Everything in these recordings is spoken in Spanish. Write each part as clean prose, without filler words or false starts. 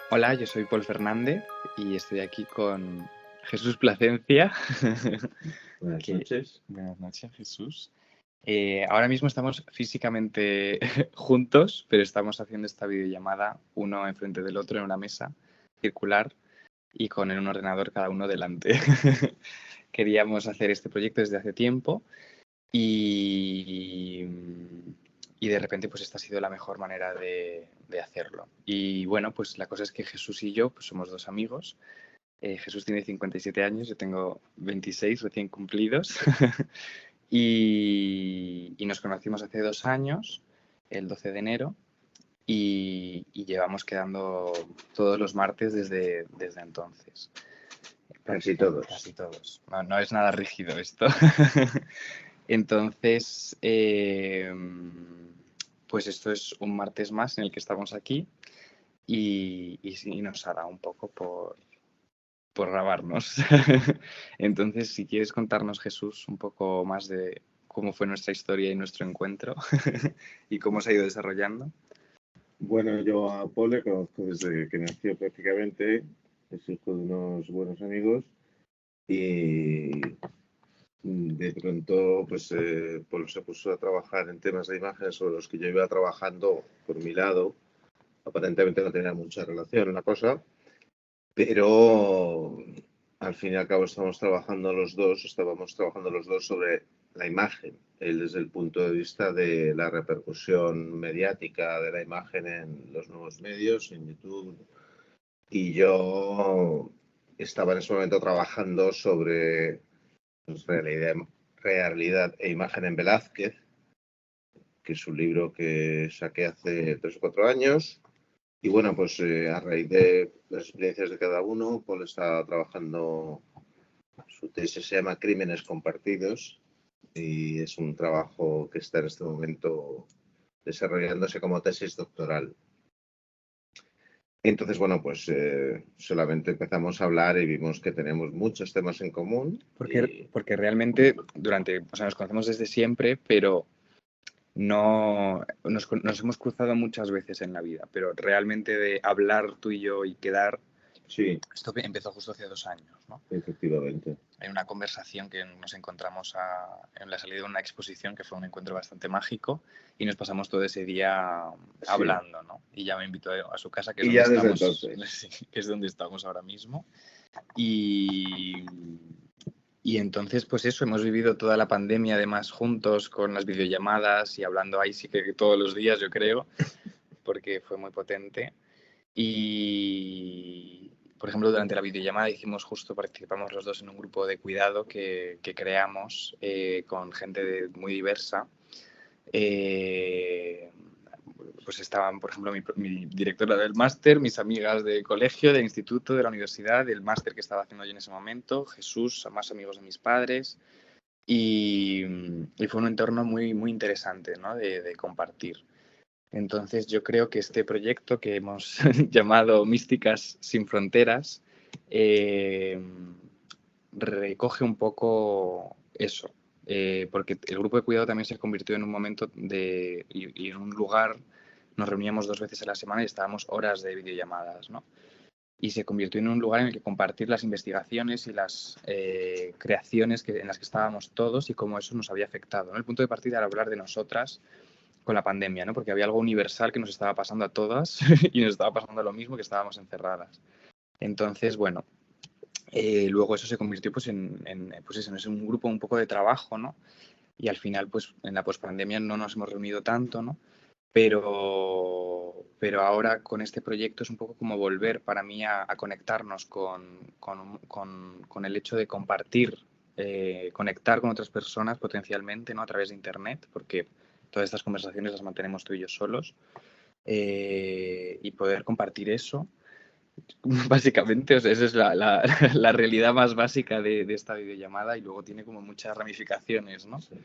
Hola, yo soy Paul Fernández y estoy aquí con Jesús Placencia. Buenas noches. Buenas noches, Jesús. Ahora mismo estamos físicamente juntos, pero estamos haciendo esta videollamada uno enfrente del otro en una mesa circular y con un ordenador cada uno delante. Queríamos hacer este proyecto desde hace tiempo y, y de repente pues esta ha sido la mejor manera de hacerlo. Y bueno, pues la cosa es que Jesús y yo pues somos dos amigos. Jesús tiene 57 años, yo tengo 26 recién cumplidos. Y nos conocimos hace 2 años, el 12 de enero, y llevamos quedando todos los martes desde entonces. Casi todos. Casi todos. No, no es nada rígido esto. Entonces, pues esto es un martes más en el que estamos aquí y nos ha dado un poco por grabarnos. Entonces, si quieres contarnos, Jesús, un poco más de cómo fue nuestra historia y nuestro encuentro y cómo se ha ido desarrollando. Bueno, yo a Paul le conozco desde que nació prácticamente, es hijo de unos buenos amigos y de pronto pues Paul se puso a trabajar en temas de imágenes sobre los que yo iba trabajando por mi lado. Aparentemente no tenía mucha relación la cosa, pero al fin y al cabo estábamos trabajando los dos sobre la imagen, él desde el punto de vista de la repercusión mediática de la imagen en los nuevos medios, en YouTube, y yo estaba en ese momento trabajando sobre pues, realidad e imagen en Velázquez, que es un libro que saqué hace 3 o 4 años. Y bueno, pues a raíz de las experiencias de cada uno, Paul está trabajando, su tesis se llama Crímenes Compartidos y es un trabajo que está en este momento desarrollándose como tesis doctoral. Entonces, bueno, pues solamente empezamos a hablar y vimos que tenemos muchos temas en común. Porque realmente nos conocemos desde siempre, pero no nos hemos cruzado muchas veces en la vida, pero realmente de hablar tú y yo y quedar, Sí, esto empezó justo hace 2 años, ¿no? efectivamente. Hay una conversación que nos encontramos en la salida de una exposición que fue un encuentro bastante mágico y nos pasamos todo ese día hablando, ¿no? Y ya me invitó a su casa, que es Y donde ya desde estamos, entonces. que es donde estamos ahora mismo. Y entonces, pues eso, hemos vivido toda la pandemia además juntos con las videollamadas y hablando ahí sí que todos los días, yo creo, porque fue muy potente. Y, por ejemplo, durante la videollamada participamos los dos en un grupo de cuidado que creamos con gente muy diversa. Pues estaban, por ejemplo, mi directora del máster, mis amigas de colegio, del instituto, de la universidad, del máster que estaba haciendo yo en ese momento, Jesús, más amigos de mis padres. Y fue un entorno muy, muy interesante, ¿no? de compartir. Entonces yo creo que este proyecto que hemos llamado Místicas sin Fronteras recoge un poco eso, porque el grupo de cuidado también se convirtió en un momento y en un lugar, nos reuníamos 2 veces a la semana y estábamos horas de videollamadas, ¿no? Y se convirtió en un lugar en el que compartir las investigaciones y las creaciones en las que estábamos todos y cómo eso nos había afectado, ¿no? El punto de partida era hablar de nosotras con la pandemia, ¿no? Porque había algo universal que nos estaba pasando a todas y nos estaba pasando lo mismo, que estábamos encerradas. Entonces, bueno, luego eso se convirtió pues en un grupo un poco de trabajo, ¿no? Y al final, pues en la pospandemia no nos hemos reunido tanto, ¿no? Pero ahora con este proyecto es un poco como volver para mí a conectarnos con el hecho de compartir, conectar con otras personas potencialmente, ¿no? A través de Internet, porque todas estas conversaciones las mantenemos tú y yo solos, y poder compartir eso. Básicamente, o sea, esa es la realidad más básica de esta videollamada y luego tiene como muchas ramificaciones, ¿no? Sí.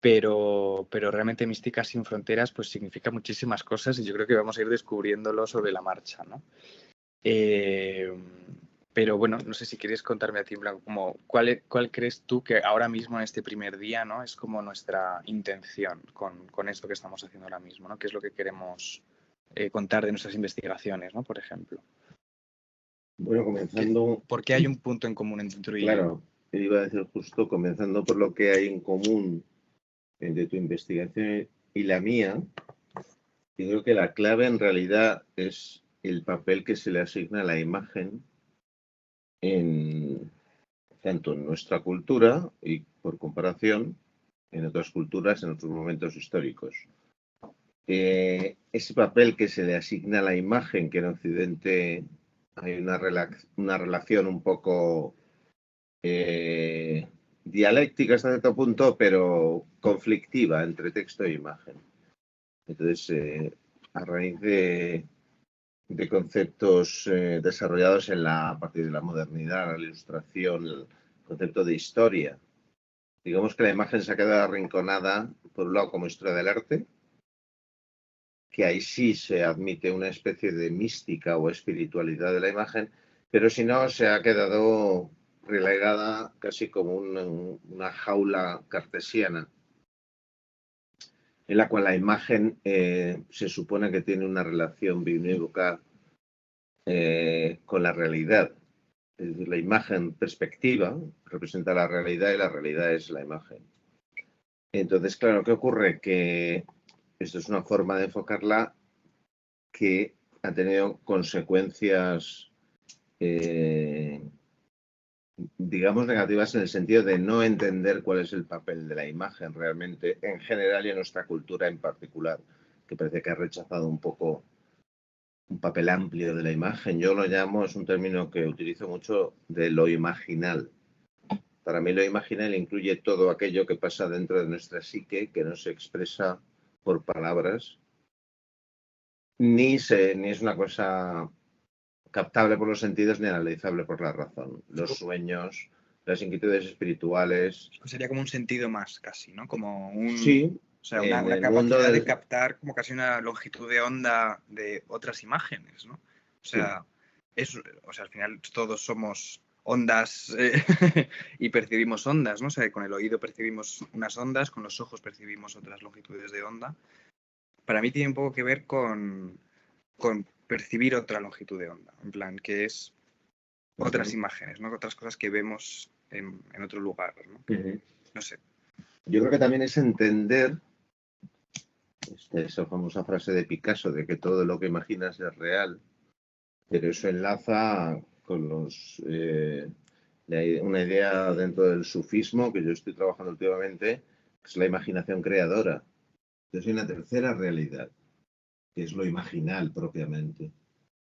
Pero realmente Místicas sin Fronteras pues significa muchísimas cosas y yo creo que vamos a ir descubriéndolo sobre la marcha, ¿no? Pero bueno, no sé si quieres contarme a ti, en plan, como, ¿cuál crees tú que ahora mismo en este primer día, ¿no? Es como nuestra intención con esto que estamos haciendo ahora mismo, ¿no? ¿Qué es lo que queremos contar de nuestras investigaciones, ¿no? Por ejemplo. Bueno, comenzando... ¿Por qué hay un punto en común entre tú y yo? Claro, iba a decir justo, comenzando por lo que hay en común entre tu investigación y la mía, yo creo que la clave en realidad es el papel que se le asigna a la imagen tanto en nuestra cultura y, por comparación, en otras culturas, en otros momentos históricos. Ese papel que se le asigna a la imagen, que en Occidente hay una relación un poco dialéctica hasta cierto punto, pero conflictiva entre texto e imagen. Entonces, a raíz de conceptos desarrollados a partir de la modernidad, la ilustración, el concepto de historia, digamos que la imagen se ha quedado arrinconada, por un lado, como historia del arte, que ahí sí se admite una especie de mística o espiritualidad de la imagen, pero si no, se ha quedado relegada casi como una jaula cartesiana, en la cual la imagen se supone que tiene una relación biunívoca con la realidad. Es decir, la imagen perspectiva representa la realidad y la realidad es la imagen. Entonces, claro, ¿qué ocurre? Que esto es una forma de enfocarla que ha tenido consecuencias, digamos, negativas en el sentido de no entender cuál es el papel de la imagen realmente en general y en nuestra cultura en particular, que parece que ha rechazado un poco un papel amplio de la imagen. Yo lo llamo, es un término que utilizo mucho, de lo imaginal. Para mí lo imaginal incluye todo aquello que pasa dentro de nuestra psique, que no se expresa por palabras, ni es una cosa captable por los sentidos ni analizable por la razón. Los sueños, las inquietudes espirituales. Sería como un sentido más, casi, ¿no? Como un... Sí, O sea, en una el mundo capacidad de captar como casi una longitud de onda de otras imágenes, ¿no? O sea, al final todos somos ondas y percibimos ondas, ¿no? O sea, con el oído percibimos unas ondas, con los ojos percibimos otras longitudes de onda. Para mí tiene un poco que ver con percibir otra longitud de onda, en plan, que es otras imágenes, ¿no? Otras cosas que vemos en otro lugar, ¿no? No sé. Yo creo que también es entender esa famosa frase de Picasso de que todo lo que imaginas es real, pero eso enlaza con una idea dentro del sufismo que yo estoy trabajando últimamente, que es la imaginación creadora. Entonces hay una tercera realidad, que es lo imaginal propiamente.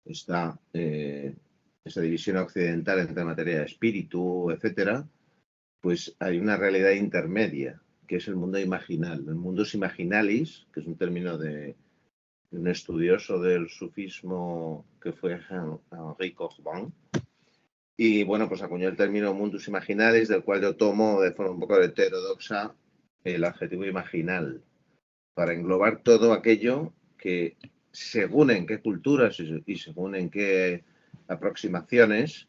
Está esa división occidental entre materia de espíritu, etcétera, pues hay una realidad intermedia, que es el mundo imaginal. El mundus imaginalis, que es un término de un estudioso del sufismo que fue Henri Corbin. Y bueno, pues acuñó el término mundus imaginalis, del cual yo tomo de forma un poco heterodoxa el adjetivo imaginal, para englobar todo aquello que, según en qué culturas y según en qué aproximaciones,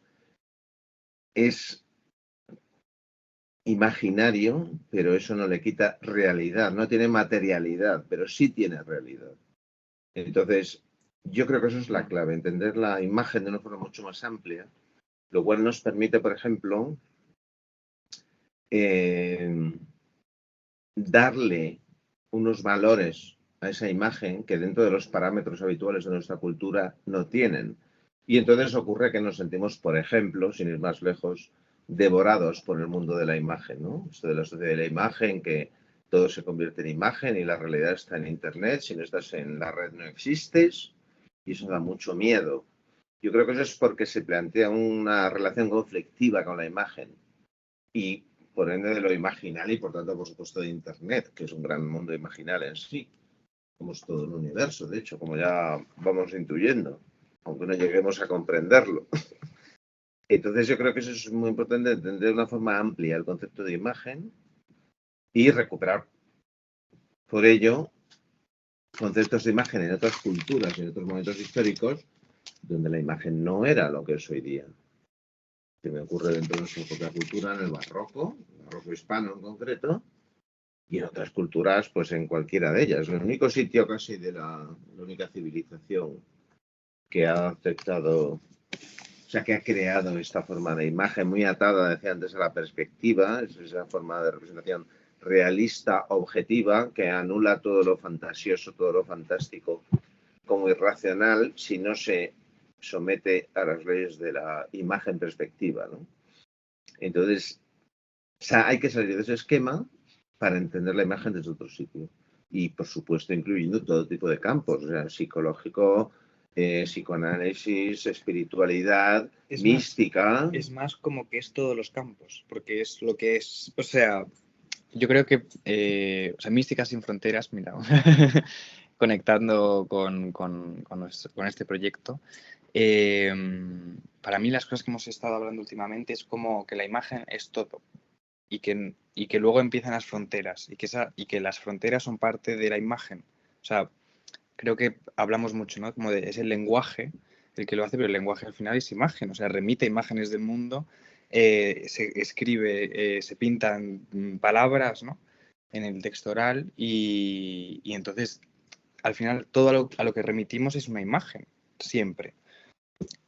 es imaginario, pero eso no le quita realidad, no tiene materialidad, pero sí tiene realidad. Entonces, yo creo que eso es la clave, entender la imagen de una forma mucho más amplia, lo cual nos permite, por ejemplo, darle unos valores a esa imagen que dentro de los parámetros habituales de nuestra cultura no tienen. Y entonces ocurre que nos sentimos, por ejemplo, sin ir más lejos, devorados por el mundo de la imagen, ¿no? Esto de la sociedad de la imagen, que todo se convierte en imagen y la realidad está en Internet. Si no estás en la red no existes, y eso da mucho miedo. Yo creo que eso es porque se plantea una relación conflictiva con la imagen y por ende de lo imaginal y por tanto, por supuesto, de Internet, que es un gran mundo imaginal en sí. Como es todo el universo, de hecho, como ya vamos intuyendo, aunque no lleguemos a comprenderlo. Entonces yo creo que eso es muy importante, entender de una forma amplia el concepto de imagen y recuperar por ello conceptos de imagen en otras culturas y en otros momentos históricos donde la imagen no era lo que es hoy día. Que me ocurre dentro de nuestra propia cultura, en el barroco hispano en concreto, Y en otras culturas, pues en cualquiera de ellas. El único sitio casi de la única civilización que ha aceptado, o sea, que ha creado esta forma de imagen muy atada, decía antes, a la perspectiva, es esa forma de representación realista, objetiva, que anula todo lo fantasioso, todo lo fantástico como irracional si no se somete a las leyes de la imagen perspectiva, ¿no? Entonces, o sea, hay que salir de ese esquema para entender la imagen desde otro sitio. Y, por supuesto, incluyendo todo tipo de campos, o sea, psicológico, psicoanálisis, espiritualidad, mística. Es más como que es todos los campos, porque es lo que es, o sea, yo creo que, o sea, Mística sin Fronteras, mira, conectando con este proyecto, para mí las cosas que hemos estado hablando últimamente es como que la imagen es todo y que luego empiezan las fronteras y que las fronteras son parte de la imagen. O sea, creo que hablamos mucho, ¿no? Como es el lenguaje el que lo hace, pero el lenguaje al final es imagen, o sea, remite imágenes del mundo, se escribe, se pintan palabras, ¿no? En el texto oral y entonces al final todo a lo que remitimos es una imagen, siempre.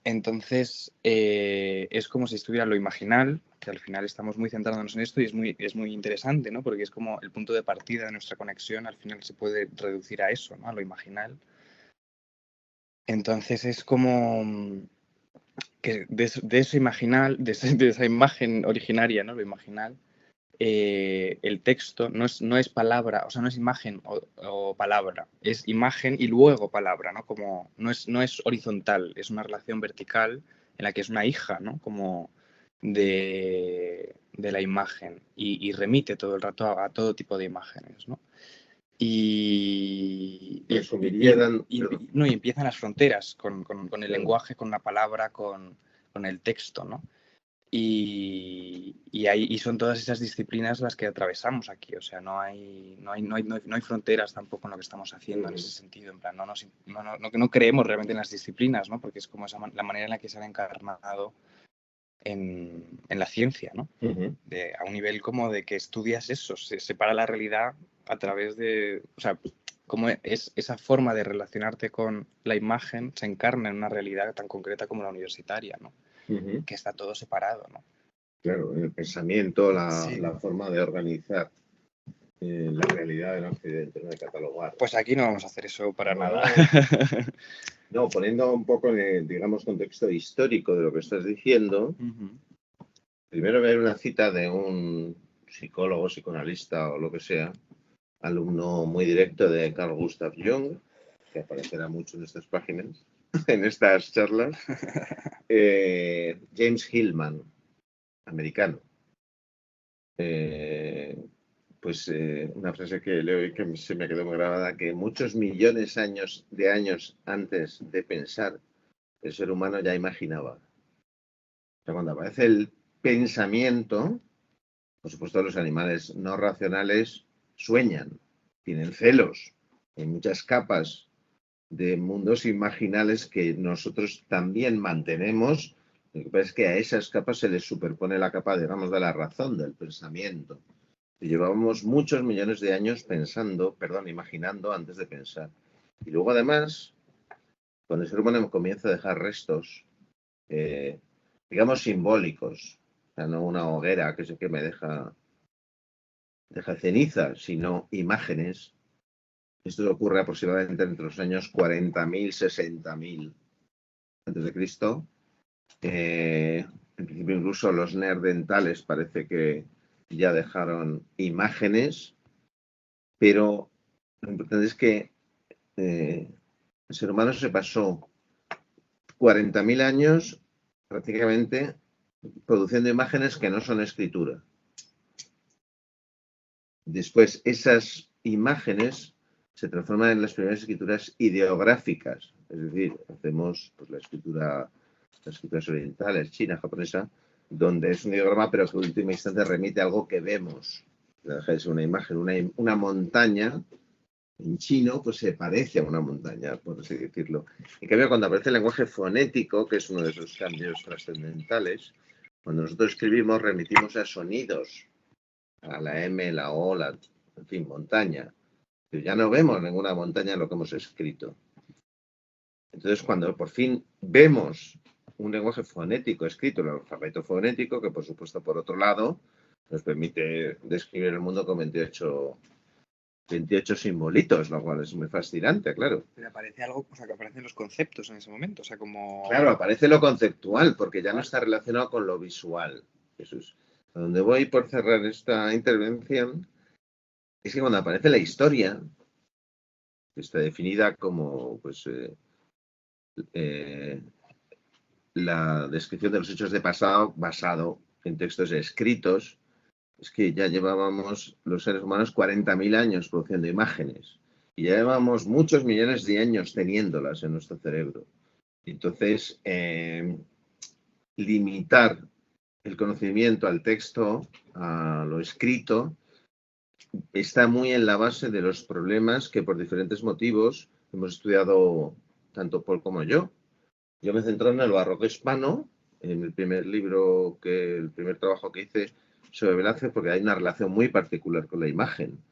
Entonces, es como si estuviera lo imaginal, que al final estamos muy centrándonos en esto y es muy interesante, ¿no? Porque es como el punto de partida de nuestra conexión, al final se puede reducir a eso, ¿no? A lo imaginal. Entonces es como que de eso imaginal, de esa imagen originaria, ¿no? Lo imaginal, el texto no es palabra, o sea, no es imagen o palabra, es imagen y luego palabra, ¿no? Como no es horizontal, es una relación vertical en la que es una hija, ¿no? Como de la imagen y remite todo el rato a todo tipo de imágenes, ¿no? Y empiezan las fronteras con el lenguaje, con la palabra, con el texto, ¿no? Y son todas esas disciplinas las que atravesamos aquí, o sea, no hay fronteras tampoco en lo que estamos haciendo en ese sentido, en plan, no creemos realmente en las disciplinas, ¿no? Porque es como la manera en la que se han encarnado en la ciencia, ¿no? A un nivel como de que estudias eso, se separa la realidad a través de, o sea, como es esa forma de relacionarte con la imagen se encarna en una realidad tan concreta como la universitaria, ¿no? Que está todo separado, ¿no? Claro, el pensamiento, la forma de organizar la realidad en Occidente, no de catalogar. Pues aquí no vamos a hacer eso para nada. No, poniendo un poco en el, digamos, contexto histórico de lo que estás diciendo, primero ver una cita de un psicólogo, psicoanalista o lo que sea, alumno muy directo de Carl Gustav Jung, que aparecerá mucho en estas páginas, en estas charlas, James Hillman, americano. Pues una frase que leo y que se me quedó muy grabada, que muchos millones de años antes de pensar, el ser humano ya imaginaba. O sea, cuando aparece el pensamiento, por supuesto los animales no racionales sueñan, tienen celos, hay muchas capas de mundos imaginales que nosotros también mantenemos. Lo que pasa es que a esas capas se les superpone la capa, digamos, de la razón, del pensamiento. Y llevábamos muchos millones de años imaginando antes de pensar. Y luego, además, cuando el ser humano comienza a dejar restos, digamos, simbólicos, o sea, no una hoguera que se queme deja ceniza, sino imágenes. Esto ocurre aproximadamente entre los años 40.000, 60.000 antes de Cristo. En principio, incluso los neandertales parece que ya dejaron imágenes, pero lo importante es que el ser humano se pasó 40.000 años prácticamente produciendo imágenes que no son escritura. Después, esas imágenes se transforman en las primeras escrituras ideográficas, es decir, hacemos pues, las escrituras orientales, china, japonesa, donde es un ideograma, pero que en última instancia remite a algo que vemos. Deja de ser una imagen, una montaña, en chino, pues se parece a una montaña, por así decirlo. En cambio, cuando aparece el lenguaje fonético, que es uno de esos cambios trascendentales, cuando nosotros escribimos remitimos a sonidos, a la M, la O, en fin, montaña. Pero ya no vemos ninguna montaña en lo que hemos escrito. Entonces, cuando por fin vemos un lenguaje fonético escrito, el alfabeto fonético, que por supuesto, por otro lado, nos permite describir el mundo con 28 simbolitos, lo cual es muy fascinante, claro. Pero aparece algo, o sea, que aparecen los conceptos en ese momento, o sea, como... Claro, aparece lo conceptual, porque ya no está relacionado con lo visual. Eso es a donde voy por cerrar esta intervención, es que cuando aparece la historia, que está definida como, pues, la descripción de los hechos de pasado basado en textos escritos, es que ya llevábamos los seres humanos 40.000 años produciendo imágenes y ya llevamos muchos millones de años teniéndolas en nuestro cerebro. Entonces, limitar el conocimiento al texto, a lo escrito, está muy en la base de los problemas que por diferentes motivos hemos estudiado tanto Paul como yo. Yo me centré en el barroco hispano, en el primer trabajo que hice sobre Velázquez, porque hay una relación muy particular con la imagen.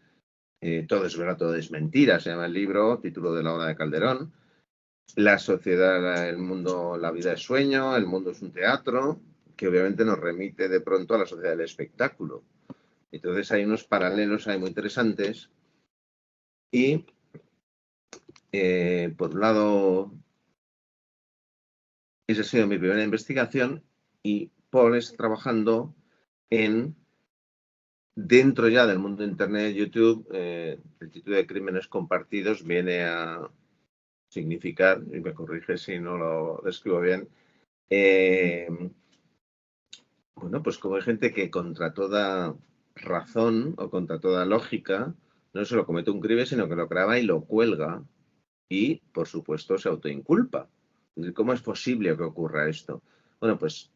Todo es verdad, todo es mentira, se llama el libro, título de la obra de Calderón. La sociedad, el mundo, la vida es sueño, el mundo es un teatro, que obviamente nos remite de pronto a la sociedad del espectáculo. Entonces hay unos paralelos ahí muy interesantes. Y, por un lado, esa ha sido mi primera investigación y Paul está trabajando dentro ya del mundo de Internet, YouTube, el título de Crímenes Compartidos viene a significar, y me corrige si no lo describo bien, bueno, pues como hay gente que contra toda razón o contra toda lógica no solo comete un crimen, sino que lo graba y lo cuelga y, por supuesto, se autoinculpa. ¿Cómo es posible que ocurra esto? Bueno, pues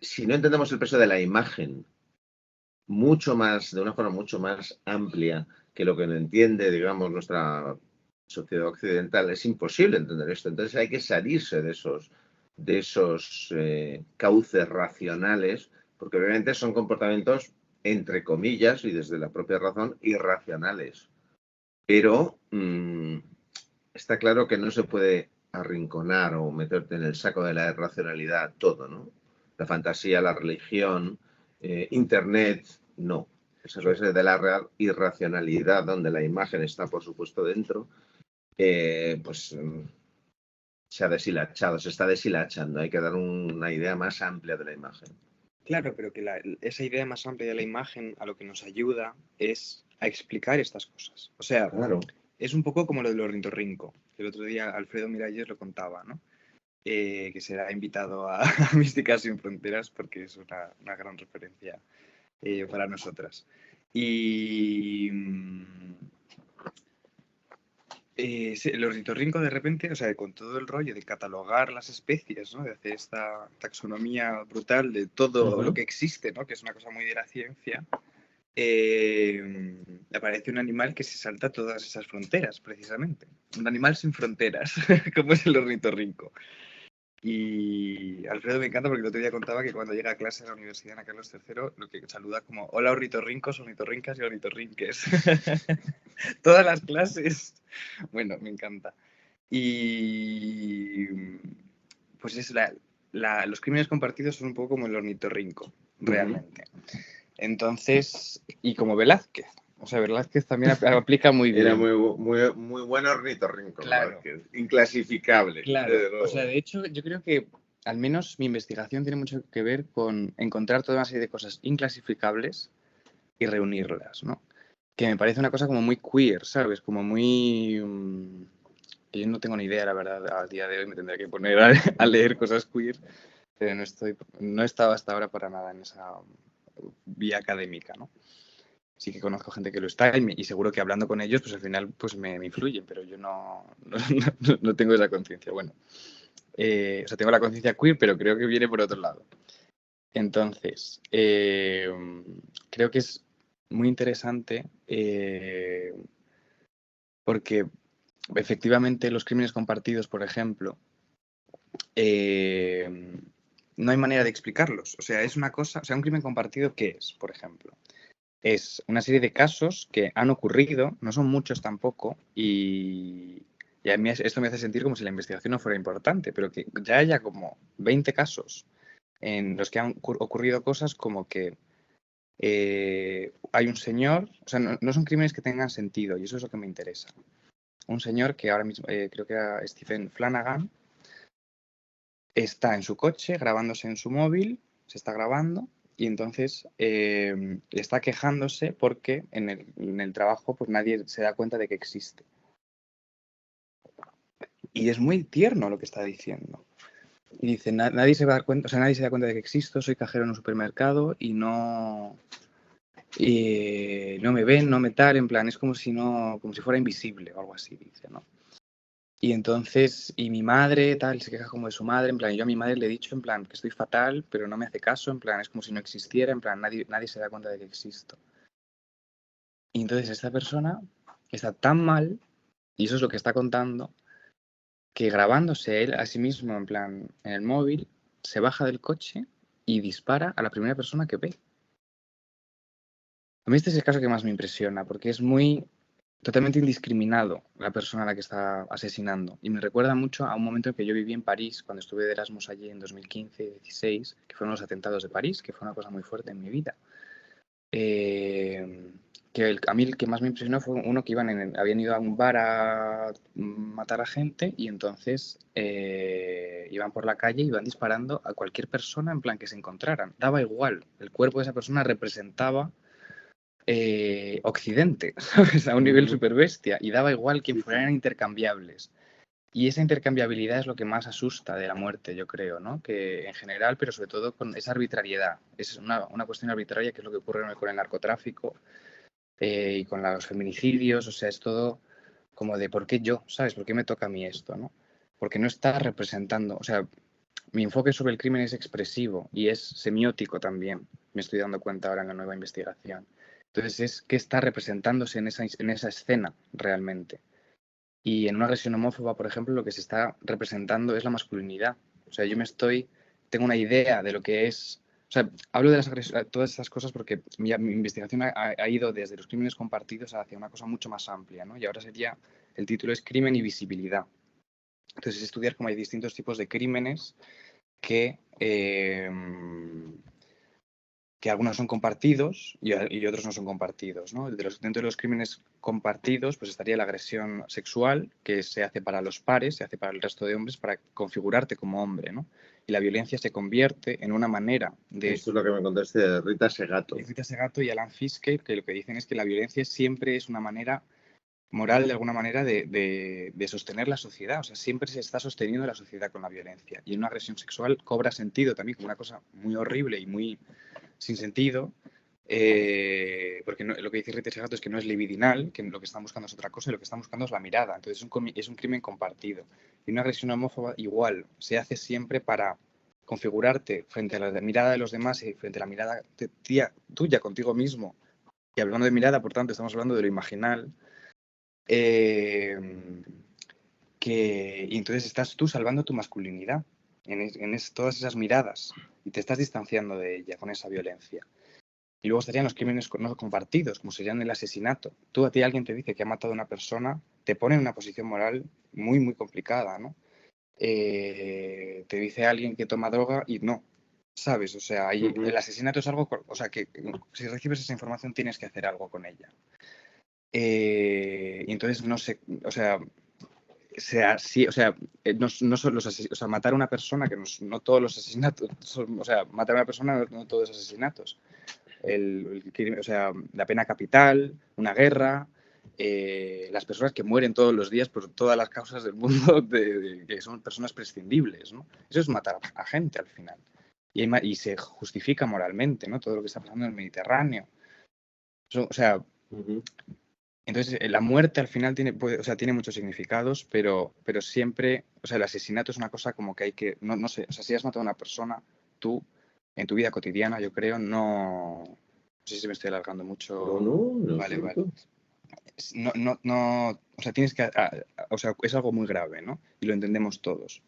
si no entendemos el peso de la imagen de una forma mucho más amplia que lo que no entiende, digamos, nuestra sociedad occidental, es imposible entender esto. Entonces hay que salirse de esos cauces racionales, porque obviamente son comportamientos, entre comillas, y desde la propia razón, irracionales. Pero está claro que no se puede arrinconar o meterte en el saco de la irracionalidad todo, ¿no? La fantasía, la religión, Internet, no. Esa es de la real irracionalidad, donde la imagen está, por supuesto, dentro, pues se ha deshilachado, se está deshilachando. Hay que dar una idea más amplia de la imagen. Claro, pero que esa idea más amplia de la imagen a lo que nos ayuda es a explicar estas cosas. O sea, claro, es un poco como lo del ornitorrinco. El otro día Alfredo Miralles lo contaba, ¿no? Que será invitado a Místicas sin Fronteras porque es una gran referencia para nosotras. Y el ornitorrinco de repente, o sea, con todo el rollo de catalogar las especies, ¿no? De hacer esta taxonomía brutal de todo lo que existe, ¿no? Que es una cosa muy de la ciencia, aparece un animal que se salta todas esas fronteras, precisamente. Un animal sin fronteras, como es el ornitorrinco. Y Alfredo me encanta porque el otro día contaba que cuando llega a clase en la Universidad de Ana Carlos III, lo que saluda como hola ornitorrincos, ornitorrincas y ornitorrinques. Todas las clases. Bueno, me encanta. Y pues es los crímenes compartidos son un poco como el ornitorrinco, realmente. Entonces, y como Velázquez. O sea, Velázquez también aplica muy bien. Era muy buen ornitorrinco, claro. Velázquez. Inclasificable. Claro. O sea, de hecho, yo creo que al menos mi investigación tiene mucho que ver con encontrar toda una serie de cosas inclasificables y reunirlas, ¿no? Que me parece una cosa como muy queer, ¿sabes? Como muy... que yo no tengo ni idea, la verdad, al día de hoy me tendré que poner a leer cosas queer, pero no he estado hasta ahora para nada en esa vía académica, ¿no? Sí que conozco gente que lo está y seguro que hablando con ellos, pues al final pues me influyen, pero yo no tengo esa conciencia. Bueno, o sea, tengo la conciencia queer, pero creo que viene por otro lado. Entonces, creo que es muy interesante porque efectivamente los crímenes compartidos, por ejemplo, no hay manera de explicarlos. O sea, es una cosa, o sea, un crimen compartido, ¿qué es, por ejemplo? es una serie de casos que han ocurrido, no son muchos tampoco, y a mí esto me hace sentir como si la investigación no fuera importante, pero que ya haya como 20 casos en los que han ocurrido cosas como que hay un señor, o sea, no son crímenes que tengan sentido, y eso es lo que me interesa. Un señor que ahora mismo, creo que era Stephen Flanagan, está en su coche grabándose en su móvil, se está grabando, y entonces está quejándose porque en el trabajo pues nadie se da cuenta de que existe. Y es muy tierno lo que está diciendo. Y dice, nadie se va a dar cuenta, o sea, nadie se da cuenta de que existo, soy cajero en un supermercado y no me ven, no me tal, en plan, es como si fuera invisible o algo así, dice, ¿no? Y entonces, y mi madre, tal, se queja como de su madre, en plan, yo a mi madre le he dicho, en plan, que estoy fatal, pero no me hace caso, en plan, es como si no existiera, en plan, nadie se da cuenta de que existo. Y entonces esta persona está tan mal, y eso es lo que está contando, que grabándose él a sí mismo, en plan, en el móvil, se baja del coche y dispara a la primera persona que ve. A mí este es el caso que más me impresiona, porque es muy totalmente indiscriminado la persona a la que está asesinando. Y me recuerda mucho a un momento en que yo viví en París, cuando estuve de Erasmus allí en 2015-16, que fueron los atentados de París, que fue una cosa muy fuerte en mi vida. A mí el que más me impresionó fue uno que habían ido a un bar a matar a gente y entonces iban por la calle y iban disparando a cualquier persona en plan que se encontraran. Daba igual, el cuerpo de esa persona representaba Occidente, ¿sabes? A un nivel super bestia, y daba igual que fueran intercambiables. Y esa intercambiabilidad es lo que más asusta de la muerte, yo creo, ¿no? Que en general, pero sobre todo con esa arbitrariedad. Es una cuestión arbitraria que es lo que ocurre con el narcotráfico y con los feminicidios. O sea, es todo como de ¿por qué yo? ¿Sabes? ¿Por qué me toca a mí esto? ¿No? Porque no está representando. O sea, mi enfoque sobre el crimen es expresivo y es semiótico también. Me estoy dando cuenta ahora en la nueva investigación. Entonces, es qué está representándose en esa escena realmente. Y en una agresión homófoba, por ejemplo, lo que se está representando es la masculinidad. O sea, tengo una idea de lo que es. O sea, hablo de todas estas cosas porque mi investigación ha ido desde los crímenes compartidos hacia una cosa mucho más amplia, ¿no? Y ahora el título es Crimen y visibilidad. Entonces, es estudiar cómo hay distintos tipos de crímenes que algunos son compartidos y otros no son compartidos, ¿no? Dentro de los crímenes compartidos, pues estaría la agresión sexual, que se hace para los pares, se hace para el resto de hombres, para configurarte como hombre, ¿no? Y la violencia se convierte en una manera de... Esto es lo que me contaste de Rita Segato. Rita Segato y Alan Fiske, que lo que dicen es que la violencia siempre es una manera moral, de alguna manera, de sostener la sociedad. O sea, siempre se está sosteniendo la sociedad con la violencia. Y en una agresión sexual cobra sentido también como una cosa muy horrible y muy sin sentido, porque lo que dice Rita Segato es que no es libidinal, que lo que están buscando es otra cosa y lo que están buscando es la mirada. Entonces es un crimen compartido. Y una agresión homófoba igual se hace siempre para configurarte frente a la mirada de los demás y frente a la mirada tuya contigo mismo. Y hablando de mirada, por tanto, estamos hablando de lo imaginal. Y entonces estás tú salvando tu masculinidad en todas esas miradas y te estás distanciando de ella con esa violencia. Y luego estarían los crímenes no compartidos, como serían el asesinato. A ti alguien te dice que ha matado a una persona, te pone en una posición moral muy, muy complicada, ¿no? Te dice alguien que toma droga y no, ¿sabes? O sea, el asesinato es algo, o sea, que si recibes esa información tienes que hacer algo con ella. Y entonces no sé, o sea, sí, o sea, no son o sea, matar a una persona, que no todos los asesinatos, o sea, matar a una persona no todos los asesinatos. O sea, la pena capital, una guerra, las personas que mueren todos los días por todas las causas del mundo, que son personas prescindibles, ¿no? Eso es matar a gente al final. Y se justifica moralmente, ¿no? Todo lo que está pasando en el Mediterráneo. O sea, entonces la muerte al final tiene muchos significados, pero siempre, o sea, el asesinato es una cosa como que hay que, no sé, o sea, si has matado a una persona, tú, en tu vida cotidiana, yo creo, no sé si me estoy alargando mucho. No. Vale. No, o sea, tienes que, o sea, es algo muy grave, ¿no? Y lo entendemos todos.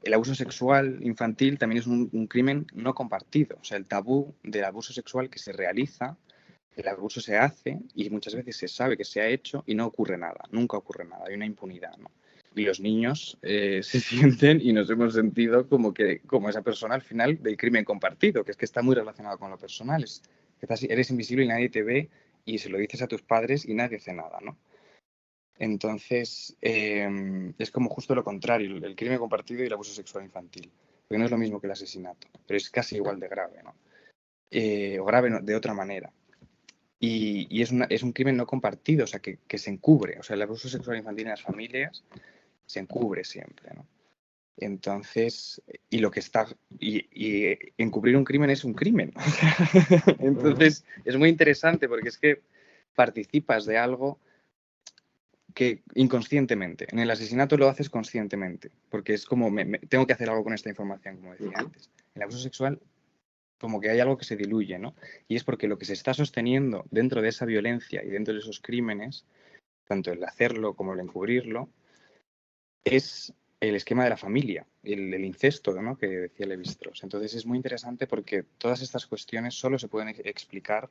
El abuso sexual infantil también es un crimen no compartido, o sea, el tabú del abuso sexual que se realiza El abuso se hace y muchas veces se sabe que se ha hecho y no ocurre nada, nunca ocurre nada, hay una impunidad, ¿no? Y los niños se sienten y nos hemos sentido como esa persona al final del crimen compartido, que es que está muy relacionado con lo personal, es que eres invisible y nadie te ve y se lo dices a tus padres y nadie hace nada, ¿no? Entonces, es como justo lo contrario, el crimen compartido y el abuso sexual infantil, porque no es lo mismo que el asesinato, pero es casi igual de grave, ¿no? O grave de otra manera. Y es un crimen no compartido, o sea, que se encubre. O sea, el abuso sexual infantil en las familias se encubre siempre, ¿no? Entonces, y lo que está. Y encubrir un crimen es un crimen. Entonces, es muy interesante porque es que participas de algo que inconscientemente. En el asesinato lo haces conscientemente, porque es como, tengo que hacer algo con esta información, como decía antes. El abuso sexual como que hay algo que se diluye, ¿no? Y es porque lo que se está sosteniendo dentro de esa violencia y dentro de esos crímenes, tanto el hacerlo como el encubrirlo, es el esquema de la familia, el incesto, ¿no? Que decía Levi-Strauss. Entonces es muy interesante porque todas estas cuestiones solo se pueden explicar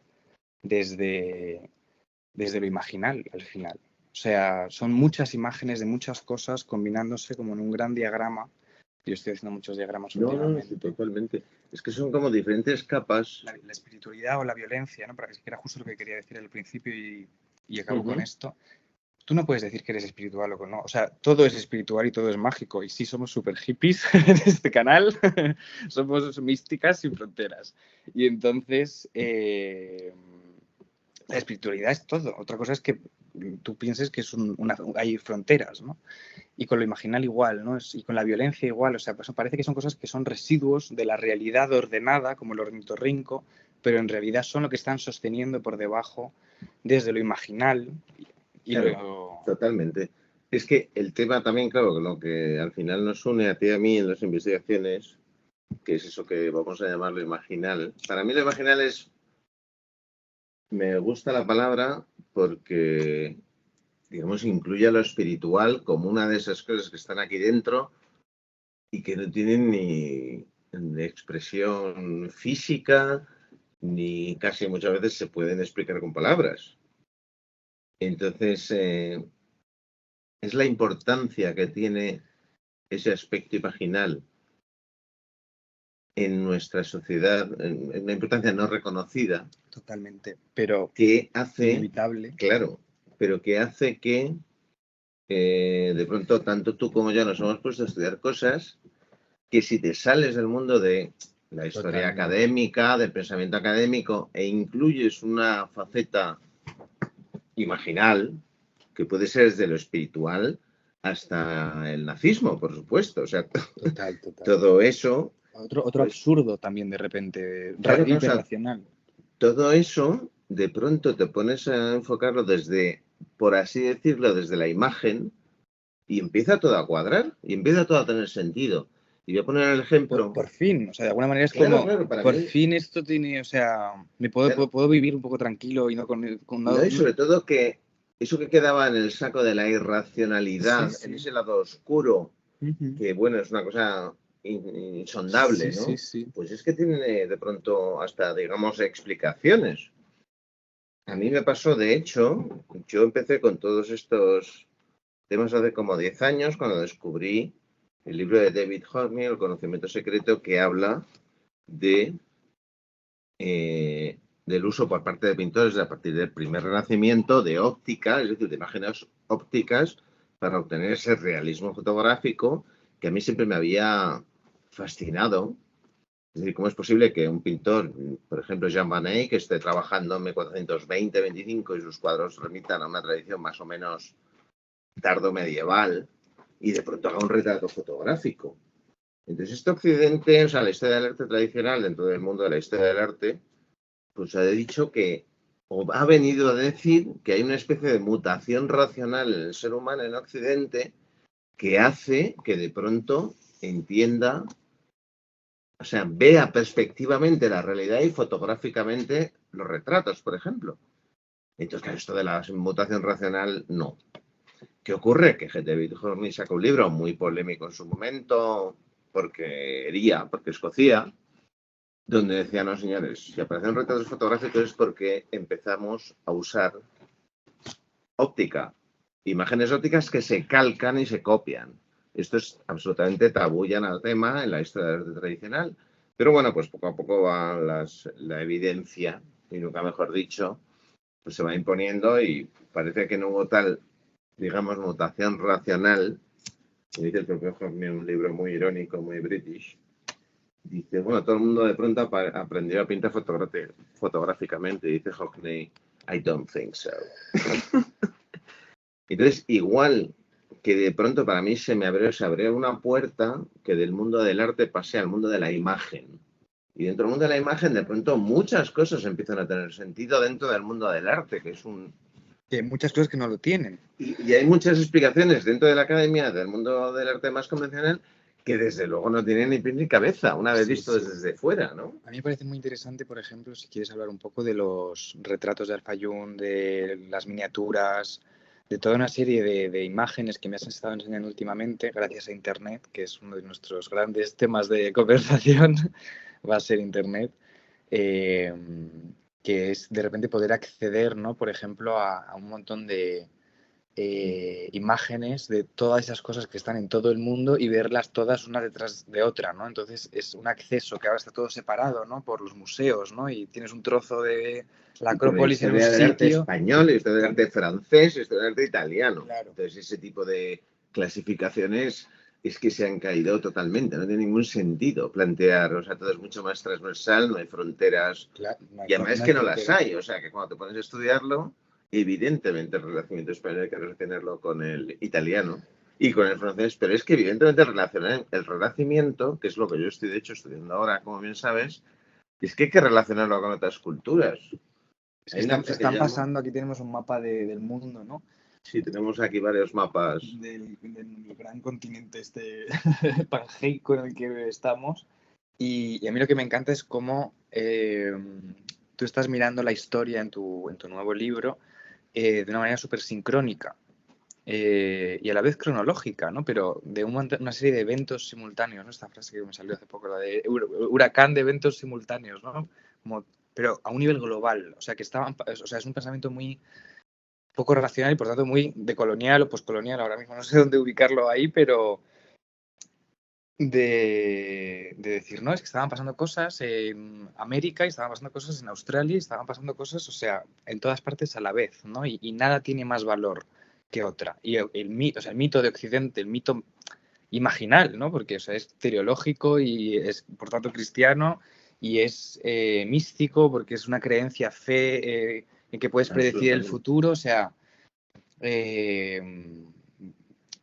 desde lo imaginal al final. O sea, son muchas imágenes de muchas cosas combinándose como en un gran diagrama. Yo estoy haciendo muchos diagramas No, sí, totalmente. Es que son como diferentes capas. La espiritualidad o la violencia, ¿no? Porque era justo lo que quería decir al principio y acabo con esto. Tú no puedes decir que eres espiritual o no. O sea, todo es espiritual y todo es mágico. Y sí, somos súper hippies en este canal. Somos místicas sin fronteras. Y entonces, la espiritualidad es todo. Otra cosa es que tú pienses que hay fronteras, ¿no? Y con lo imaginal igual, ¿no? Y con la violencia igual. O sea, pues parece que son cosas que son residuos de la realidad ordenada, como el ornitorrinco, pero en realidad son lo que están sosteniendo por debajo desde lo imaginal. Claro, totalmente. Es que el tema también, claro, lo que al final nos une a ti y a mí en las investigaciones, que es eso que vamos a llamarlo imaginal. Para mí lo imaginal es, me gusta la palabra porque, digamos, incluye lo espiritual como una de esas cosas que están aquí dentro y que no tienen ni expresión física, ni casi muchas veces se pueden explicar con palabras. Entonces, es la importancia que tiene ese aspecto imaginal en nuestra sociedad, en una importancia no reconocida. Totalmente, pero que hace, inevitable. claro, pero que hace que de pronto tanto tú como yo nos hemos puesto a estudiar cosas que si te sales del mundo de la historia académica, del pensamiento académico e incluyes una faceta imaginal, que puede ser desde lo espiritual hasta el nazismo, por supuesto. O sea, Total. todo eso. Otro pues, absurdo también de repente, claro, hiperracional. Todo eso, de pronto te pones a enfocarlo desde, por así decirlo, desde la imagen y empieza todo a cuadrar y empieza todo a tener sentido. Y voy a poner el ejemplo. Por fin, o sea, de alguna manera es Claro, como, claro, para por mí, fin esto tiene, o sea, claro. puedo vivir un poco tranquilo y no No, y sobre todo que eso que quedaba en el saco de la irracionalidad, Sí. en ese lado oscuro, Ujú. que bueno, es una cosa insondable, ¿no? Sí. Pues es que tiene de pronto hasta, digamos, explicaciones. A mí me pasó, de hecho, yo empecé con todos estos temas hace como 10 años, cuando descubrí el libro de David Hockney, El conocimiento secreto, que habla de, del uso por parte de pintores a partir del primer renacimiento de óptica, es decir, de imágenes ópticas, para obtener ese realismo fotográfico que a mí siempre me había fascinado. Es decir, ¿cómo es posible que un pintor, por ejemplo, Jean Van Eyck, esté trabajando en 1420-25 y sus cuadros remitan a una tradición más o menos tardo medieval y de pronto haga un retrato fotográfico? Entonces, este occidente, o sea, la historia del arte tradicional dentro del mundo de la historia del arte, pues ha dicho que, o ha venido a decir que hay una especie de mutación racional en el ser humano en occidente que hace que de pronto entienda, o sea, vea perspectivamente la realidad y fotográficamente los retratos, por ejemplo. Entonces, claro, esto de la mutación racional, no. ¿Qué ocurre? Que David Hockney sacó un libro muy polémico en su momento, porque escocía, donde decían, no señores, si aparecen retratos fotográficos es porque empezamos a usar óptica, imágenes ópticas que se calcan y se copian. Esto es absolutamente tabú ya en el tema, en la historia del arte tradicional, pero bueno, pues poco a poco va la evidencia, y nunca mejor dicho, pues se va imponiendo y parece que no hubo tal, digamos, mutación racional. Me dice el propio Hockney, un libro muy irónico, muy british. Dice, bueno, todo el mundo de pronto aprendió a pintar fotográficamente. Dice Hockney, I don't think so. Entonces, igual que de pronto para mí se abrió una puerta que del mundo del arte pasé al mundo de la imagen. Y dentro del mundo de la imagen, de pronto muchas cosas empiezan a tener sentido dentro del mundo del arte, que es un... Que hay muchas cosas que no lo tienen. Y hay muchas explicaciones dentro de la academia, del mundo del arte más convencional, que desde luego no tienen ni pie ni cabeza, una vez visto desde fuera, ¿no? A mí me parece muy interesante, por ejemplo, si quieres hablar un poco de los retratos de Al-Fayum, de las miniaturas, de toda una serie de imágenes que me has estado enseñando últimamente, gracias a Internet, que es uno de nuestros grandes temas de conversación, va a ser Internet, eh, que es de repente poder acceder, ¿no? Por ejemplo, a un montón de imágenes de todas esas cosas que están en todo el mundo y verlas todas una detrás de otra, ¿no? Entonces es un acceso que ahora está todo separado, ¿no? Por los museos, ¿no? Y tienes un trozo de la Acrópolis en un historia del arte sitio. español, historia del arte francés, historia del arte italiano. Claro. Entonces ese tipo de clasificaciones es que se han caído totalmente, no tiene ningún sentido plantear, o sea, todo es mucho más transversal, no hay fronteras, Claro, no hay, y además no hay que no las frontera. hay, o sea, que cuando te pones a estudiarlo, evidentemente el Renacimiento español hay que relacionarlo con el italiano y con el francés, pero es que evidentemente relacionar el Renacimiento, que es lo que yo estoy de hecho estudiando ahora, como bien sabes, es que hay que relacionarlo con otras culturas. Es que están pasando, aquí tenemos un mapa del mundo, ¿no? Sí, tenemos aquí varios mapas. Del gran continente este pangeico en el que estamos. Y a mí lo que me encanta es cómo tú estás mirando la historia en tu nuevo libro de una manera súper sincrónica y a la vez cronológica, ¿no? Pero de una serie de eventos simultáneos, ¿no? Esta frase que me salió hace poco, la de huracán de eventos simultáneos, ¿no? Pero a un nivel global, o sea, o sea, es un pensamiento muy poco racional y por tanto muy decolonial o poscolonial, ahora mismo no sé dónde ubicarlo ahí, pero de decir, no, es que estaban pasando cosas en América y estaban pasando cosas en Australia y estaban pasando cosas, o sea, en todas partes a la vez, ¿no? Y nada tiene más valor que otra. Y el mito, o sea, el mito de Occidente, el mito imaginal, ¿no? Porque, o sea, es teleológico y es, por tanto, cristiano y es místico porque es una creencia, fe en que puedes predecir el futuro, o sea,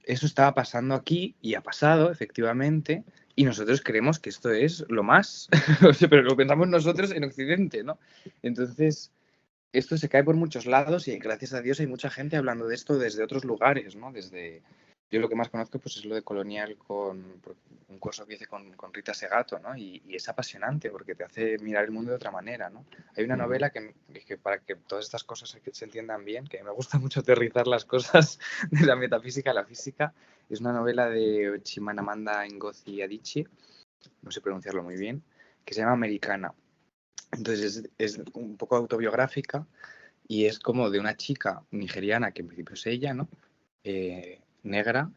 eso estaba pasando aquí y ha pasado, efectivamente, y nosotros creemos que esto es lo más, pero lo pensamos nosotros en Occidente, ¿no? Entonces, esto se cae por muchos lados y gracias a Dios hay mucha gente hablando de esto desde otros lugares, ¿no? Yo lo que más conozco pues es lo de Colonial con un curso que hice con Rita Segato, ¿no? Y es apasionante porque te hace mirar el mundo de otra manera, ¿no? Hay una novela que para que todas estas cosas se entiendan bien, que me gusta mucho aterrizar las cosas de la metafísica a la física, es una novela de Chimamanda Ngozi Adichie, no sé pronunciarlo muy bien, que se llama Americana. Entonces es un poco autobiográfica y es como de una chica nigeriana, que en principio es ella, ¿no? Negra,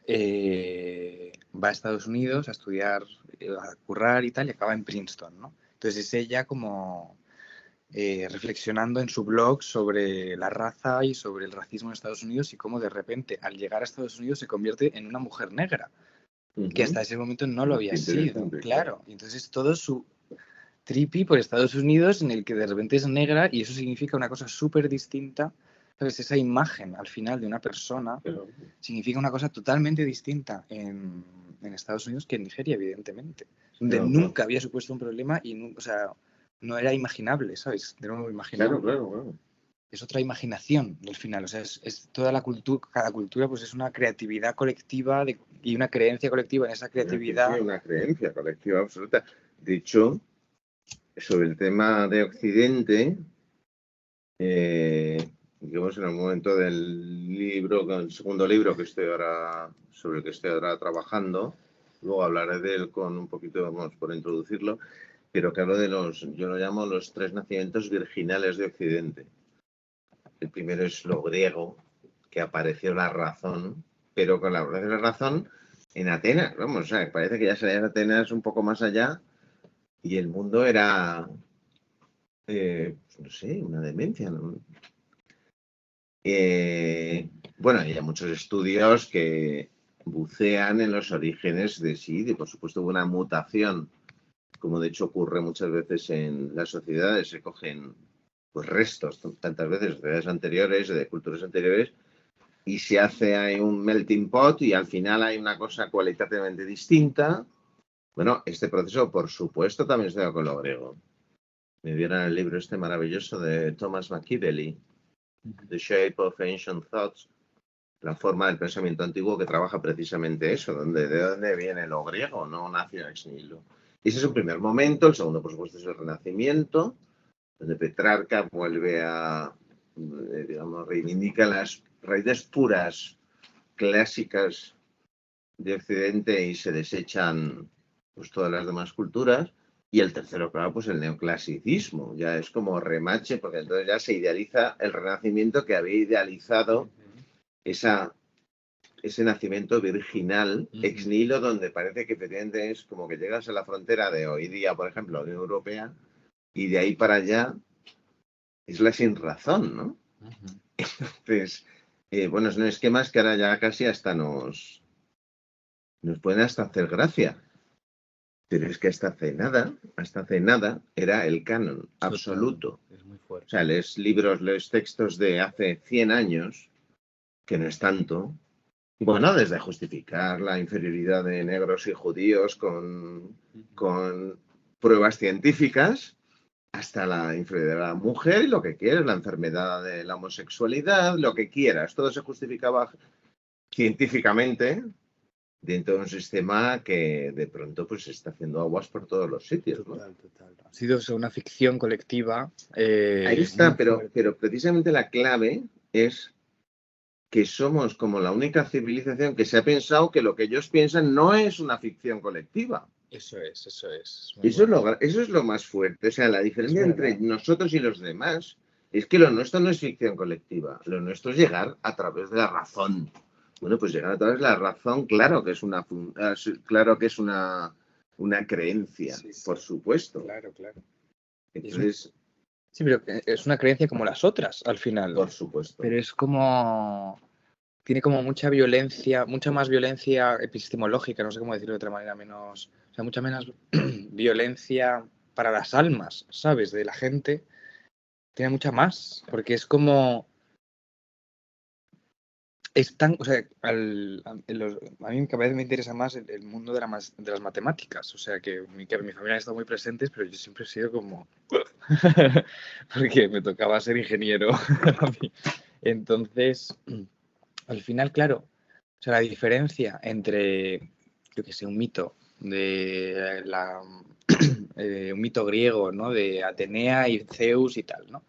va a Estados Unidos a estudiar, a currar y tal, y acaba en Princeton, ¿no? Entonces es ella como reflexionando en su blog sobre la raza y sobre el racismo en Estados Unidos y cómo de repente al llegar a Estados Unidos se convierte en una mujer negra, que hasta ese momento no lo había sido, claro. Entonces todo su trippy por Estados Unidos en el que de repente es negra y eso significa una cosa súper distinta. ¿Sabes? Esa imagen al final de una persona significa una cosa totalmente distinta en Estados Unidos que en Nigeria, evidentemente. Donde nunca había supuesto un problema y, o sea, no era imaginable, ¿sabes? De nuevo, imaginable. Claro. Es otra imaginación al final, o sea, es toda la cultura, cada cultura pues es una creatividad colectiva y una creencia colectiva en esa creatividad. Una creencia colectiva absoluta. De hecho, sobre el tema de Occidente, digamos en el momento del libro, el segundo libro que estoy ahora, sobre el que estoy ahora trabajando, luego hablaré de él con un poquito, vamos, por introducirlo, pero que hablo yo lo llamo los 3 nacimientos virginales de Occidente. El primero es lo griego, que apareció la razón, pero con la razón en Atenas, vamos, o sea, parece que ya salía de Atenas un poco más allá y el mundo era, no sé, una demencia, ¿no? Bueno, hay muchos estudios que bucean en los orígenes de sí, por supuesto hubo una mutación, como de hecho ocurre muchas veces en las sociedades, se cogen pues restos tantas veces de sociedades anteriores, de culturas anteriores, y se hace ahí un melting pot y al final hay una cosa cualitativamente distinta. Bueno, este proceso, por supuesto, también se da con lo griego. Me vieron el libro este maravilloso de Thomas McKibben, The Shape of Ancient Thoughts, la forma del pensamiento antiguo, que trabaja precisamente eso, de dónde viene lo griego, no nació ex nihilo. Y ese es un primer momento. El segundo, por supuesto, es el Renacimiento, donde Petrarca vuelve a, digamos, reivindica las raíces puras, clásicas de Occidente y se desechan pues todas las demás culturas. Y el tercero, claro, pues el neoclasicismo. Ya es como remache, porque entonces ya se idealiza el Renacimiento, que había idealizado ese nacimiento virginal, ex nihilo, donde parece que efectivamente es como que llegas a la frontera de hoy día, por ejemplo, la Unión Europea, y de ahí para allá es la sin razón, ¿no? Entonces, bueno, son esquemas que ahora ya casi hasta nos pueden hasta hacer gracia. Pero es que hasta hace nada, era el canon absoluto. Es muy fuerte. O sea, lees textos de hace 100 años, que no es tanto. Bueno, desde justificar la inferioridad de negros y judíos con pruebas científicas, hasta la inferioridad de la mujer y lo que quieras, la enfermedad de la homosexualidad, lo que quieras. Todo se justificaba científicamente dentro de un sistema que de pronto pues está haciendo aguas por todos los sitios, ¿no? Total. Ha sido una ficción colectiva. Ahí está, pero precisamente la clave es que somos como la única civilización que se ha pensado que lo que ellos piensan no es una ficción colectiva. Eso es. Eso es lo más fuerte. O sea, la diferencia entre nosotros y los demás es que lo nuestro no es ficción colectiva. Lo nuestro es llegar a través de la razón. Bueno, pues llegar a través de la razón, claro que es una creencia, sí, por supuesto. Claro. Entonces, sí, pero es una creencia como las otras, al final. Por supuesto. Pero es como... Tiene como mucha más violencia epistemológica, no sé cómo decirlo de otra manera, mucha menos violencia para las almas, ¿sabes? De la gente. Tiene mucha más, porque es como... O sea, a mí cada vez me interesa más el mundo de las matemáticas. O sea, que mi familia ha estado muy presentes, pero yo siempre he sido como... porque me tocaba ser ingeniero. Entonces, al final, claro, o sea, la diferencia entre, yo que sé, un mito de un mito griego, ¿no? De Atenea y Zeus y tal, ¿no?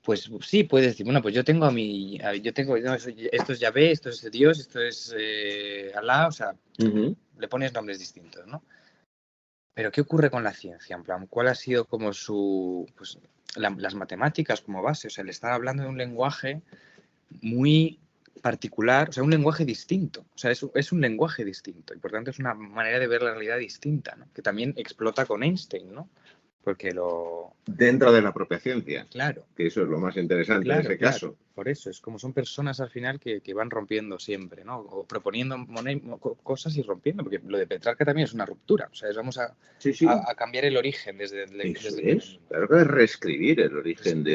Pues sí, puedes decir, bueno, pues yo tengo esto es Yahvé, esto es Dios, esto es Alá, o sea, le pones nombres distintos, ¿no? Pero ¿qué ocurre con la ciencia? En plan, ¿cuál ha sido como las matemáticas como base? O sea, le estaba hablando de un lenguaje muy particular, o sea, un lenguaje distinto. O sea, es un lenguaje distinto y por tanto es una manera de ver la realidad distinta, ¿no? Que también explota con Einstein, ¿no? Porque dentro de la propia ciencia. Claro. Que eso es lo más interesante en ese caso. Por eso, es como son personas al final que van rompiendo siempre, ¿no? O proponiendo cosas y rompiendo, porque lo de Petrarca también es una ruptura. O sea, vamos a cambiar el origen desde claro que es reescribir el origen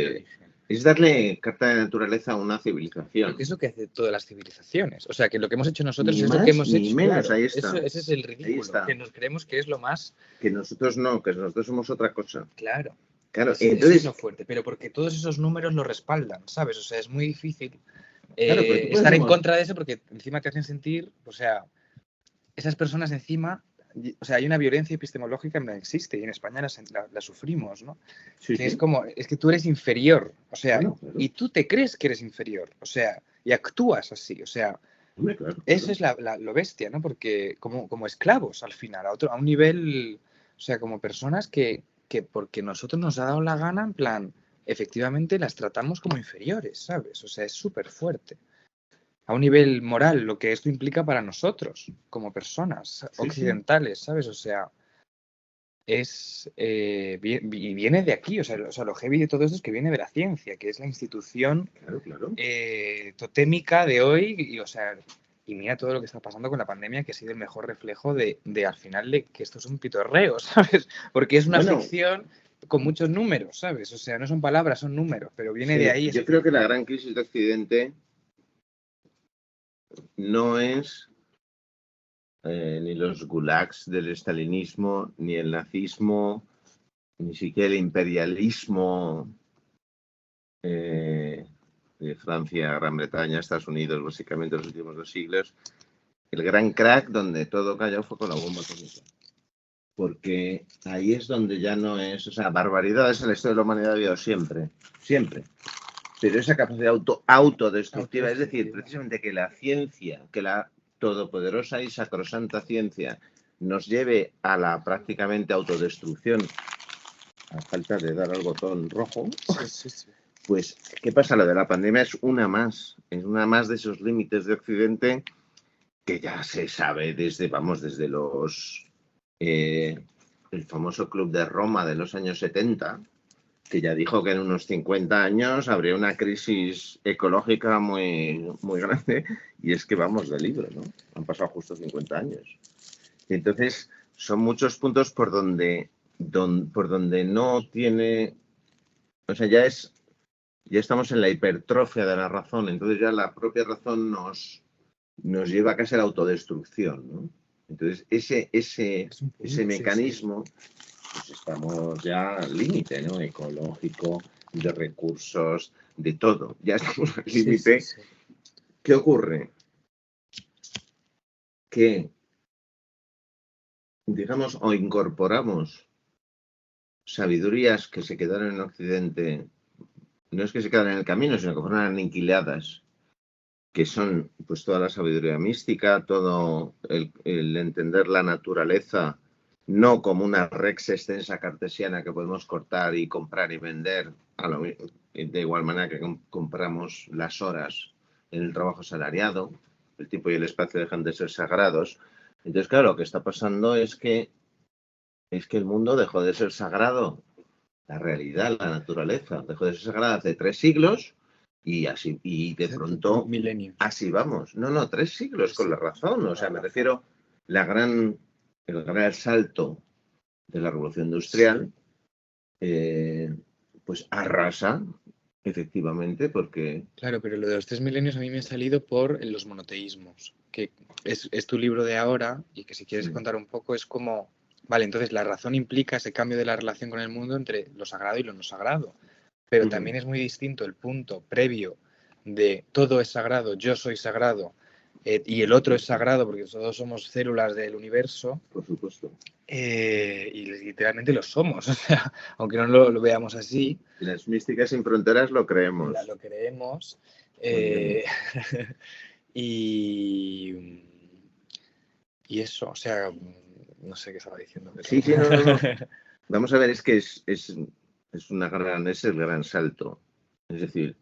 Es darle carta de naturaleza a una civilización. Porque es lo que hace todas las civilizaciones. O sea, que lo que hemos hecho nosotros es lo que hemos hecho. Menos, ahí está. Ese es el ridículo. Que nos creemos que es lo más... Que nosotros no, que nosotros somos otra cosa. Claro. Entonces... Eso es lo fuerte. Pero porque todos esos números lo respaldan, ¿sabes? O sea, es muy difícil estar en contra de eso porque encima te hacen sentir... O sea, esas personas encima... O sea, hay una violencia epistemológica que no existe y en España la sufrimos, ¿no? Sí. Es como, es que tú eres inferior, o sea, claro. Y tú te crees que eres inferior, o sea, y actúas así, o sea, Hombre, claro, Eso claro. es lo bestia, ¿no? Porque como esclavos al final, a un nivel, o sea, como personas que porque nosotros nos ha dado la gana, en plan, efectivamente las tratamos como inferiores, ¿sabes? O sea, es súper fuerte. A un nivel moral, lo que esto implica para nosotros, como personas Sí, sí, occidentales, ¿sabes? O sea, y viene de aquí, o sea, lo heavy de todo esto es que viene de la ciencia, que es la institución claro, claro. totémica de hoy, y, o sea, y mira todo lo que está pasando con la pandemia, que ha sido el mejor reflejo de al final de que esto es un pitorreo, ¿sabes? Porque es una Bueno, ficción con muchos números, ¿sabes? O sea, no son palabras, son números, pero viene de sí, ahí esa yo creo que la ficción. gran crisis de Occidente no es ni los gulags del estalinismo, ni el nazismo, ni siquiera el imperialismo eh, de Francia, Gran Bretaña, Estados Unidos, básicamente los últimos 2 siglos. El gran crack donde todo cayó fue con la bomba atómica. Porque ahí es donde ya no es, o sea, barbaridades en la historia de la humanidad ha habido siempre, siempre. Pero esa capacidad autodestructiva, es decir, Autodestructiva. precisamente que la ciencia, que la todopoderosa y sacrosanta ciencia nos lleve a la prácticamente autodestrucción a falta de dar al botón rojo, Sí, sí, sí. pues, ¿qué pasa? Lo de la pandemia es una más de esos límites de Occidente que ya se sabe desde, vamos, desde el famoso Club de Roma de los años 70, que ya dijo que en unos 50 años habría una crisis ecológica muy, muy grande, y es que vamos de libro, ¿no? Han pasado justo 50 años. Y entonces, son muchos puntos por donde no tiene, o sea, ya estamos en la hipertrofia de la razón, entonces ya la propia razón nos lleva casi a la autodestrucción, ¿no? Entonces, Es un ese punto, sí, sí. mecanismo, pues estamos ya al límite, ¿no? Ecológico, de recursos, de todo. Ya estamos al Sí, sí, límite. sí. ¿Qué ocurre? Que, digamos, o incorporamos sabidurías que se quedaron en Occidente, no es que se quedaran en el camino, sino que fueron aniquiladas, que son pues toda la sabiduría mística, todo el entender la naturaleza, no como una rex extensa cartesiana que podemos cortar y comprar y vender, de igual manera que compramos las horas en el trabajo asalariado, el tiempo y el espacio dejan de ser sagrados. Entonces, claro, lo que está pasando es que el mundo dejó de ser sagrado, la realidad, la naturaleza, dejó de ser sagrada hace 3 siglos, y así, y de Hace pronto milenios. así vamos. No, no, 3 siglos con la Sí, razón. O con sea, la me razón. refiero el gran salto de la revolución Sí. industrial, pues arrasa, efectivamente, porque Claro, pero lo de los 3 milenios a mí me ha salido por los monoteísmos, que es tu libro de ahora y que si quieres sí, contar un poco es como, vale, entonces la razón implica ese cambio de la relación con el mundo entre lo sagrado y lo no sagrado, pero también es muy distinto el punto previo de todo es sagrado, yo soy sagrado y el por otro es supuesto, sagrado porque todos somos células del universo por supuesto. y literalmente lo somos, o sea, aunque no lo veamos así, Y las místicas sin fronteras lo creemos. lo creemos. Muy bien. eh, y, y eso, o sea, no sé qué estaba diciendo, pero... Sí, sí, no, no, no. Vamos a ver, es que es el gran salto. Es decir,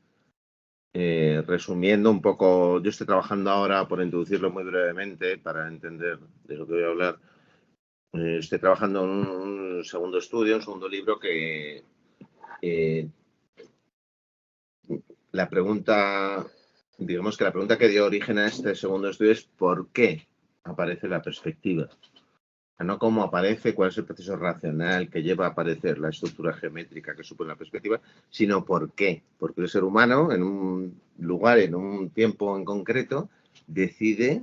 resumiendo un poco, yo estoy trabajando ahora, por introducirlo muy brevemente, para entender de lo que voy a hablar, estoy trabajando en un segundo estudio, un segundo libro que eh, la pregunta, digamos que la pregunta que dio origen a este segundo estudio es ¿por qué aparece la perspectiva? No cómo aparece, cuál es el proceso racional que lleva a aparecer la estructura geométrica que supone la perspectiva, sino por qué. Porque el ser humano, en un lugar, en un tiempo en concreto, decide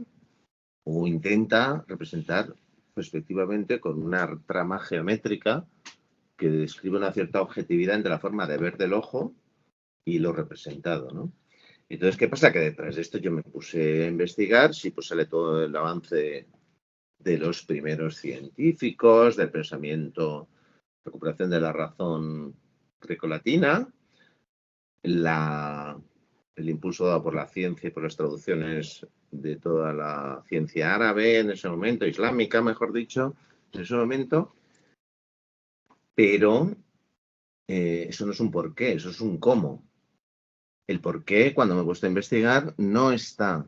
o intenta representar perspectivamente con una trama geométrica que describe una cierta objetividad entre la forma de ver del ojo y lo representado, ¿no? Entonces, ¿qué pasa? Que detrás de esto yo me puse a investigar, sí, pues sale todo el avance de los primeros científicos, del pensamiento, recuperación de la razón grecolatina, la el impulso dado por la ciencia y por las traducciones de toda la ciencia árabe en ese momento, islámica, mejor dicho, en ese momento, pero eso no es un porqué, eso es un cómo. El porqué, cuando me he puesto a investigar, no está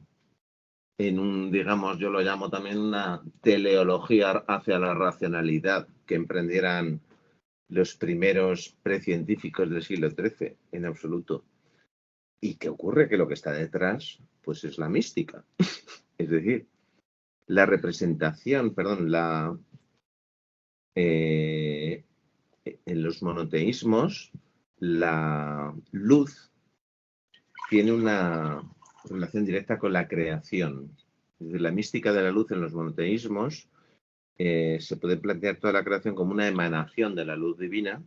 en un, digamos, yo lo llamo también una teleología hacia la racionalidad que emprendieran los primeros precientíficos del siglo XIII, en absoluto. ¿Y qué ocurre? Que lo que está detrás, pues es la mística. Es decir, la representación, perdón, en los monoteísmos, la luz tiene una relación directa con la creación. Es decir, la mística de la luz en los monoteísmos se puede plantear toda la creación como una emanación de la luz divina,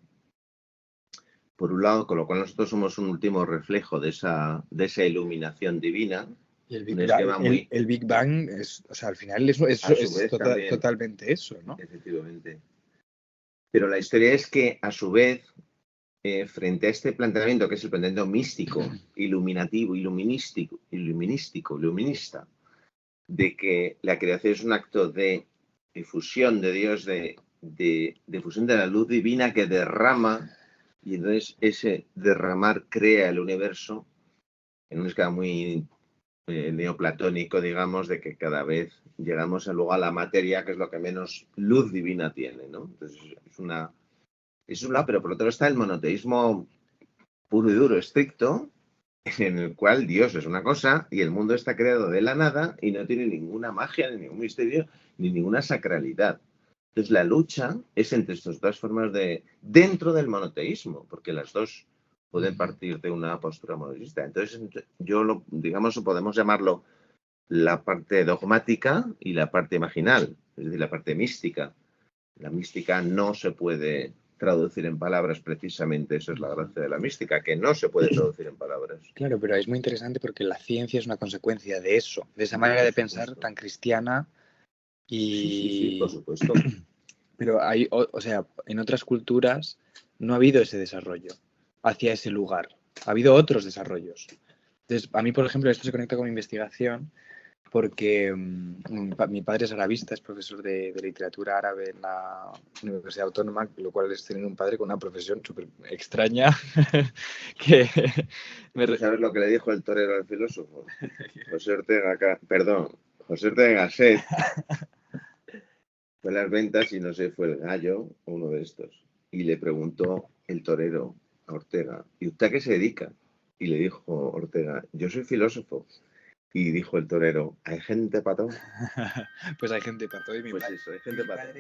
por un lado, con lo cual nosotros somos un último reflejo de esa iluminación divina. Y el un esquema muy... el Big Bang, o sea, al final es totalmente eso, ¿no? Efectivamente. Pero la historia es que, a su vez, frente a este planteamiento, que es el planteamiento místico, iluminativo, iluminista, de que la creación es un acto de difusión de Dios, de difusión de la luz divina que derrama, y entonces ese derramar crea el universo, en un esquema muy neoplatónico, digamos, de que cada vez llegamos luego a la materia, que es lo que menos luz divina tiene, ¿no? Entonces es un lado, pero por otro lado está el monoteísmo puro y duro, estricto, en el cual Dios es una cosa y el mundo está creado de la nada y no tiene ninguna magia, ni ningún misterio, ni ninguna sacralidad. Entonces la lucha es entre estas dos formas dentro del monoteísmo, porque las dos pueden partir de una postura monoteísta. Entonces digamos, podemos llamarlo la parte dogmática y la parte imaginal, es decir, la parte mística. La mística no se puede traducir en palabras precisamente, eso es la gracia de la mística, que no se puede traducir en palabras. Claro, pero es muy interesante porque la ciencia es una consecuencia de eso, de esa manera de pensar tan cristiana y... Sí, por supuesto. Pero hay, o sea, en otras culturas no ha habido ese desarrollo hacia ese lugar, ha habido otros desarrollos. Entonces, a mí, por ejemplo, esto se conecta con mi investigación porque mi padre es arabista, es profesor de literatura árabe en la Universidad Autónoma, lo cual es tener un padre con una profesión súper extraña. Que ¿Sabes lo que le dijo el torero al filósofo? José Ortega Gasset fue a las ventas y no sé, fue el Gallo o uno de estos. Y le preguntó el torero a Ortega, ¿y usted a qué se dedica? Y le dijo Ortega, yo soy filósofo. Y dijo el torero, ¿hay gente para todo? Pues hay gente para todo. Y pues eso, hay gente para todo.